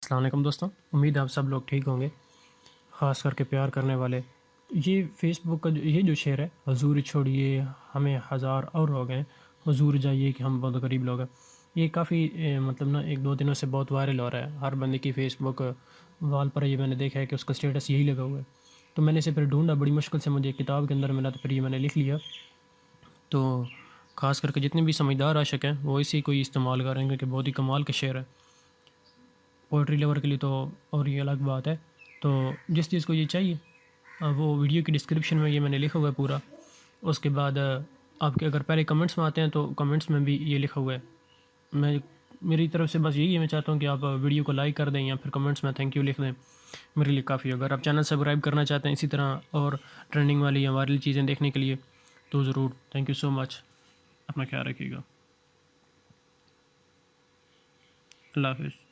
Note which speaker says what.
Speaker 1: अस्सलाम वालेकुम दोस्तों, उम्मीद है आप सब लोग ठीक होंगे। ख़ास करके प्यार करने वाले। ये फ़ेसबुक का ये जो शेर है, हुज़ूर छोड़िए हमें हज़ार और हो गए, हुज़ूर जाइए कि हम बहुत गरीब लोग हैं। ये काफ़ी मतलब ना 1-2 दिनों से बहुत वायरल हो रहा है। हर बंदे की फ़ेसबुक वॉल पर ये मैंने देखा है कि उसका स्टेटस यही लगा हुआ है। तो मैंने इसे फिर ढूँढा, बड़ी मुश्किल से मुझे किताब के अंदर मिला, तो फिर ये मैंने लिख लिया। तो ख़ास करके जितने भी समझदार आशिक हैं वो इसी को ही इस्तेमाल करेंगे, क्योंकि बहुत ही कमाल का शेर है। पोइट्री लवर के लिए तो और ये अलग बात है। तो जिस चीज़ को ये चाहिए वो वीडियो की डिस्क्रिप्शन में ये मैंने लिखा हुआ है पूरा। उसके बाद आपके अगर पहले कमेंट्स में आते हैं तो कमेंट्स में भी ये लिखा हुआ है। मैं मेरी तरफ से बस यही है, मैं चाहता हूँ कि आप वीडियो को लाइक कर दें या फिर कमेंट्स में थैंक यू लिख दें, मेरे लिए काफ़ी होगा। अगर आप चैनल सब्सक्राइब करना चाहते हैं इसी तरह और ट्रेंडिंग वाली या वायरल चीज़ें देखने के लिए तो ज़रूर। Thank you so much. अपना ख्याल रखिएगा। अल्लाह हाफ़िज़।